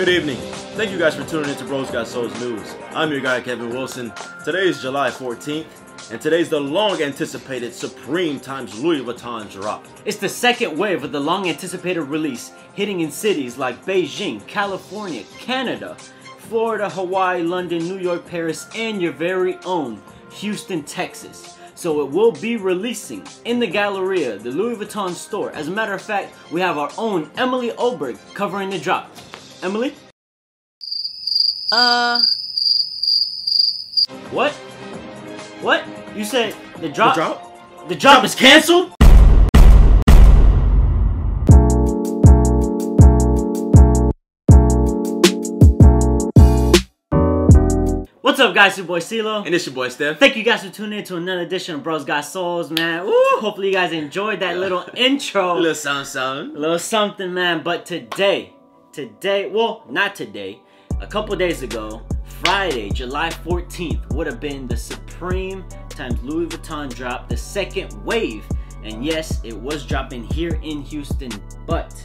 Good evening. Thank you guys for tuning into Bros Got Souls News. I'm your guy Kevin Wilson. Today is July 14th, and today's the long-anticipated Supreme x Louis Vuitton drop. It's the second wave of the long-anticipated release, hitting in cities like Beijing, California, Canada, Florida, Hawaii, London, New York, Paris, and your very own Houston, Texas. So it will be releasing in the Galleria, the Louis Vuitton store. As a matter of fact, we have our own Emily Oberg covering the drop. Emily? What? What? You said the drop? The drop is canceled? What's up, guys? It's your boy CeeLo. And it's your boy Steph. Thank you guys for tuning in to another edition of Bros Got Souls, man. Woo! Hopefully you guys enjoyed that little intro. A little something. A little something, man. But today, well, not today, a couple days ago, Friday, July 14th, would have been the Supreme x Louis Vuitton drop, the second wave. And yes, it was dropping here in Houston, but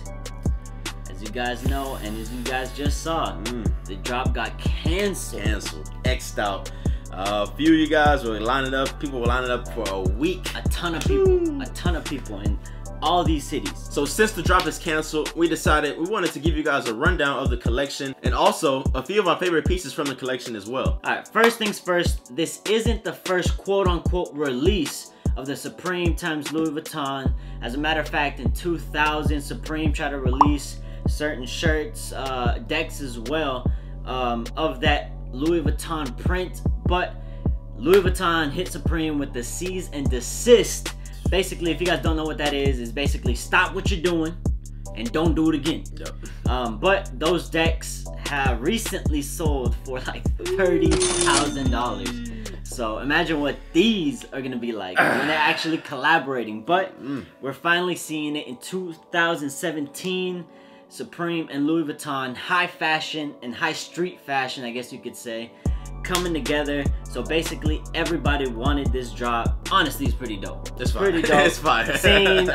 as you guys know, and as you guys just saw, the drop got canceled. X'd out. A few of you guys were lining up. People were lining up for a week. A ton of people in all these cities. So since the drop is canceled, we decided we wanted to give you guys a rundown of the collection and also a few of our favorite pieces from the collection as well. Alright, first things first, this isn't the first quote-unquote release of the Supreme x Louis Vuitton. As a matter of fact, in 2000, Supreme tried to release certain shirts, decks as well, of that Louis Vuitton print, but Louis Vuitton hit Supreme with the cease and desist. Basically, if you guys don't know what that is basically stop what you're doing and don't do it again. Yep. But those decks have recently sold for like $30,000. So imagine what these are gonna be like when they're actually collaborating. But we're finally seeing it in 2017. Supreme and Louis Vuitton, high fashion and high street fashion, I guess you could say, coming together. So basically everybody wanted this drop. Honestly, it's pretty dope. It's pretty dope. It's fire. Seeing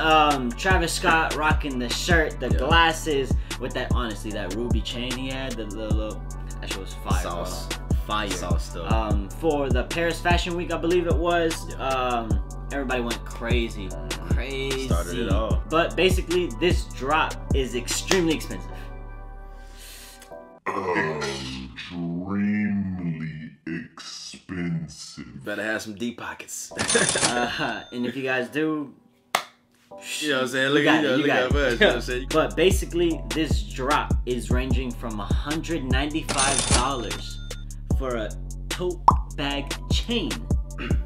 Travis Scott rocking the shirt, the glasses with that, honestly, that ruby chain he had, the little, that shit was fire. Sauce. Fire. Sauce stuff. For the Paris Fashion Week, I believe it was, everybody went crazy. Started it all. But basically, this drop is extremely expensive. Extremely expensive. Better have some deep pockets. And if you guys do, you know what I'm saying? Look at it. But basically, this drop is ranging from $195 for a tote bag chain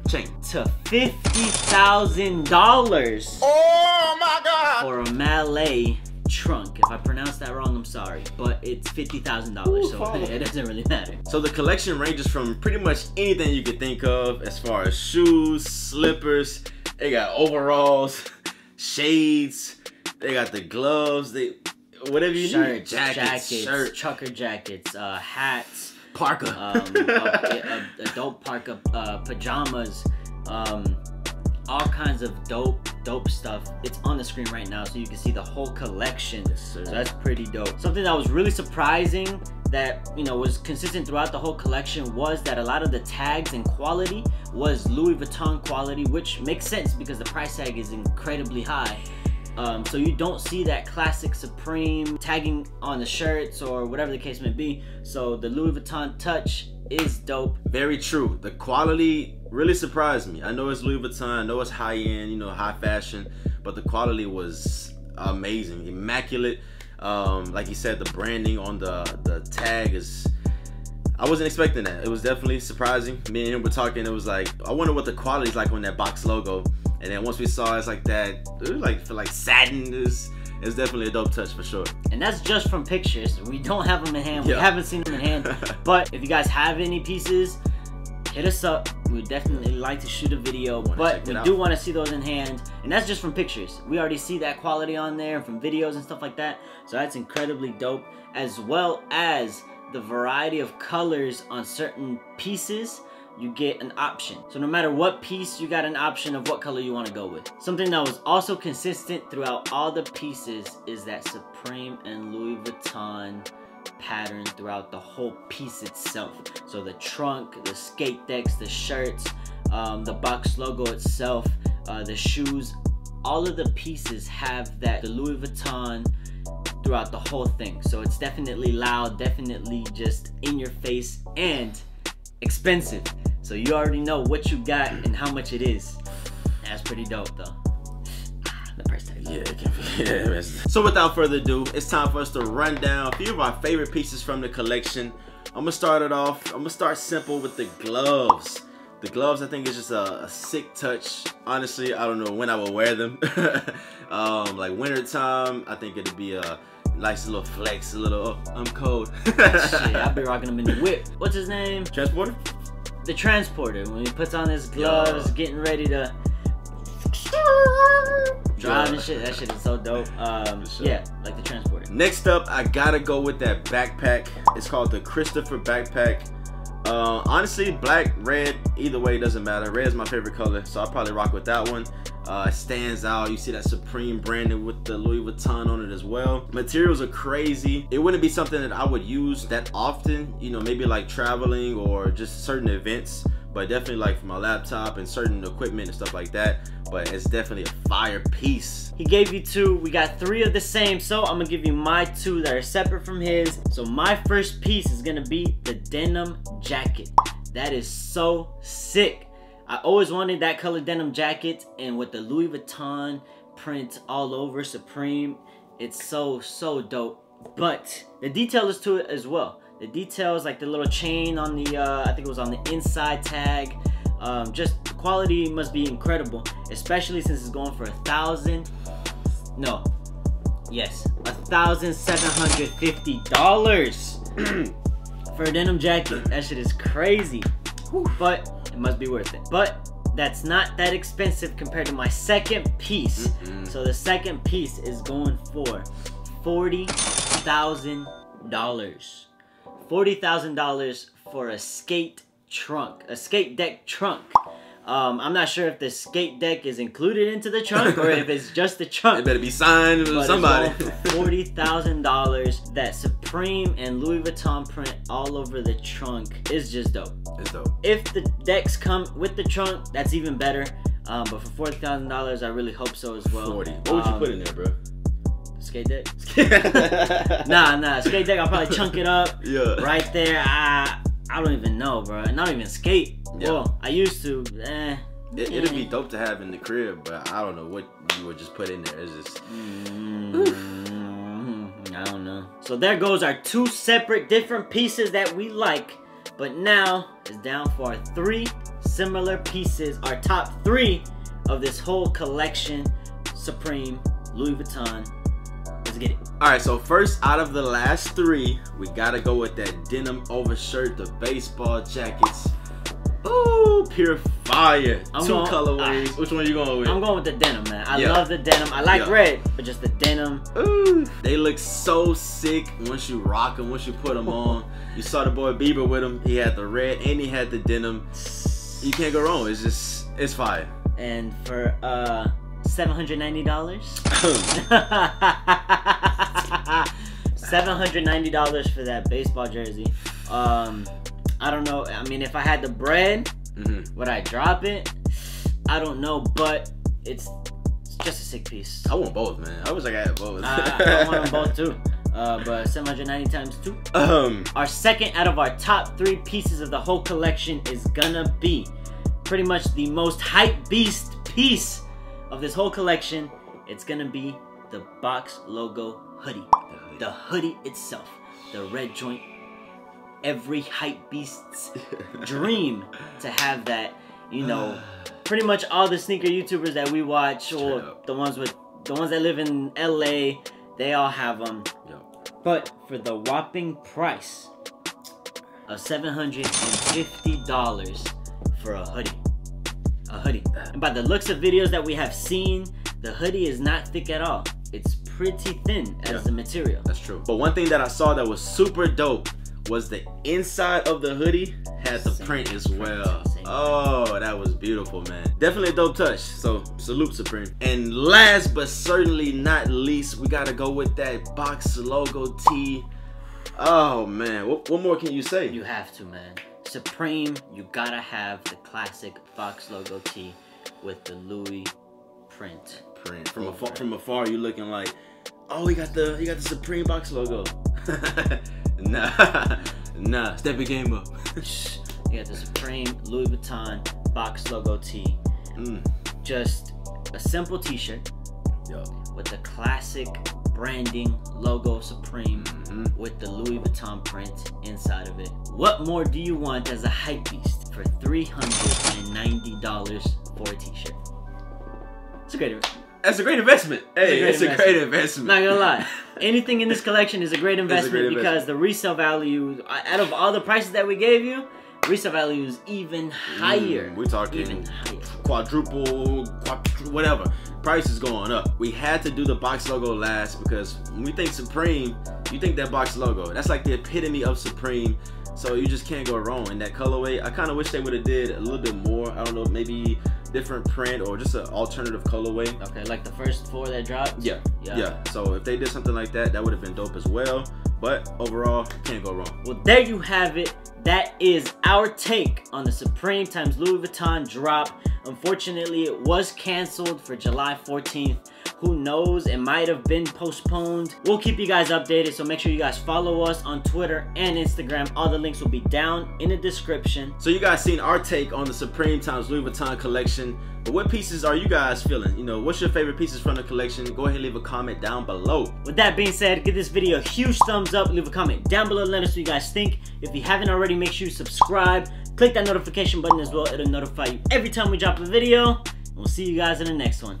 to $50,000. Oh my God! For a Malay trunk. If I pronounced that wrong, I'm sorry, but it's $50,000, so it doesn't really matter. So the collection ranges from pretty much anything you could think of, as far as shoes, slippers. They got overalls, shades. They got the gloves. Whatever you need. Jackets, trucker jackets, hats. Parka, a dope parka, pajamas, all kinds of dope stuff. It's on the screen right now, so you can see the whole collection. So that's pretty dope. Something that was really surprising that, you know, was consistent throughout the whole collection was that a lot of the tags and quality was Louis Vuitton quality, which makes sense because the price tag is incredibly high. So you don't see that classic Supreme tagging on the shirts or whatever the case may be. So the Louis Vuitton touch is dope. Very true. The quality really surprised me. I know it's Louis Vuitton, I know it's high end, you know, high fashion, but the quality was amazing, immaculate. Like you said, the branding on the tag is, I wasn't expecting that. It was definitely surprising. Me and him were talking, it was like, I wonder what the quality is like on that box logo. And then once we saw it's like that, it was like, for like satin, it's definitely a dope touch for sure. And that's just from pictures. We don't have them in hand. We haven't seen them in hand. But if you guys have any pieces, hit us up. We'd definitely like to shoot a video. But we do want to see those in hand. And that's just from pictures. We already see that quality on there from videos and stuff like that. So that's incredibly dope. As well as the variety of colors on certain pieces. You get an option. So no matter what piece, you got an option of what color you want to go with. Something that was also consistent throughout all the pieces is that Supreme and Louis Vuitton pattern throughout the whole piece itself. So the trunk, the skate decks, the shirts, the box logo itself, the shoes, all of the pieces have the Louis Vuitton throughout the whole thing. So it's definitely loud, definitely just in your face, and expensive. So you already know what you got and how much it is. That's pretty dope though. The price tag. Yeah, it can be. Yeah. So without further ado, it's time for us to run down a few of our favorite pieces from the collection. I'm gonna start it off. I'm gonna start simple with the gloves. The gloves, I think, is just a sick touch. Honestly, I don't know when I will wear them. Like winter time, I think it'd be a nice little flex, a little, oh, I'm cold. Shit, I'll be rocking them in the whip. What's his name? Transporter? The transporter. When he puts on his gloves, getting ready to drive and shit. That shit is so dope. Sure. Yeah, like the transporter. Next up, I gotta go with that backpack. It's called the Christopher backpack. Honestly, black, red, either way, doesn't matter. Red is my favorite color, so I'll probably rock with that one. It stands out. You see that Supreme branded with the Louis Vuitton on it as well. Materials are crazy. It wouldn't be something that I would use that often, you know, maybe like traveling or just certain events, but definitely like for my laptop and certain equipment and stuff like that. But it's definitely a fire piece. He gave you two. We got three of the same, so I'm gonna give you my two that are separate from his. So my first piece is gonna be the denim jacket. That is so sick. I always wanted that color denim jacket, and with the Louis Vuitton print all over Supreme, it's so dope. But the detail is to it as well. The details, like the little chain on the, I think it was on the inside tag. Just the quality must be incredible, especially since it's going for $1,750 for a denim jacket. That shit is crazy, but it must be worth it. But that's not that expensive compared to my second piece. So the second piece is going for $40,000. $40,000 for a skate trunk, a skate deck trunk. I'm not sure if the skate deck is included into the trunk or if it's just the trunk. It better be signed with somebody. $40,000. That Supreme and Louis Vuitton print all over the trunk is just dope. It's dope. If the decks come with the trunk, that's even better. But for $40,000, I really hope so as well. 40. What would you put in there, bro? Skate deck? Nah. Skate deck, I'll probably chunk it up. Yeah. Right there. I don't even know, bro. Not even skate. Yeah. Well, I used to. It'd be dope to have in the crib, but I don't know what you would just put in there. It's just. I don't know. So there goes our two separate different pieces that we like. But now it's down for our three similar pieces. Our top three of this whole collection: Supreme, Louis Vuitton. Let's get it. Alright, so first out of the last three, we gotta go with that denim overshirt, the baseball jackets. Ooh, pure fire. Two colorways. Which one are you going with? I'm going with the denim, man. I love the denim. I like red, but just the denim. Ooh, they look so sick once you rock them, once you put them on. You saw the boy Bieber with them. He had the red and he had the denim. You can't go wrong. It's just, it's fire. And for $790. $790 for that baseball jersey. I don't know. I mean, if I had the bread, would I drop it? I don't know, but it's just a sick piece. I want both, man. I wish I had both. I want them both too. But 790 times 2. Our second out of our top 3 pieces of the whole collection is gonna be pretty much the most hype beast piece of this whole collection. It's gonna be the box logo hoodie. The hoodie itself, the red joint. Every hype beast's dream to have that. You know, pretty much all the sneaker YouTubers that we watch, or the ones that live in LA, they all have them. But for the whopping price of $750 for a hoodie. And by the looks of videos that we have seen, the hoodie is not thick at all. It's pretty thin as the material. That's true. But one thing that I saw that was super dope was the inside of the hoodie had the print as well. Oh, that was beautiful, man. Definitely a dope touch. So salute, Supreme. And last but certainly not least, we gotta go with that box logo tee. Oh man, what more can you say? You have to, man. Supreme, you gotta have the classic box logo tee with the Louis print. From afar, you looking like, oh, he got the Supreme box logo. nah, step your game up. You got the Supreme Louis Vuitton box logo tee. Just a simple t-shirt with the classic branding logo Supreme with the Louis Vuitton print inside of it. What more do you want as a hype beast for $390 for a t-shirt? It's a great investment. That's a great investment. Hey, it's a great investment. Not gonna lie. Anything in this collection is a great investment because the resale value, out of all the prices that we gave you, resale value is even higher. We're talking even higher. Quadruple, whatever. Price is going up. We had to do the box logo last because when we think Supreme, you think that box logo. That's like the epitome of Supreme. So you just can't go wrong in that colorway. I kind of wish they would have did a little bit more. I don't know, maybe different print or just an alternative colorway. Okay, like the first 4 that dropped? Yeah. So if they did something like that, that would have been dope as well. But overall, can't go wrong. Well, there you have it. That is our take on the Supreme times Louis Vuitton drop. Unfortunately, it was canceled for July 14th. Who knows? It might have been postponed. We'll keep you guys updated, so make sure you guys follow us on Twitter and Instagram. All the links will be down in the description. So you guys seen our take on the Supreme times Louis Vuitton collection. But what pieces are you guys feeling? You know, what's your favorite pieces from the collection? Go ahead and leave a comment down below. With that being said, give this video a huge thumbs up. Leave a comment down below. Let us know what you guys think. If you haven't already, make sure you subscribe. Click that notification button as well. It'll notify you every time we drop a video. We'll see you guys in the next one.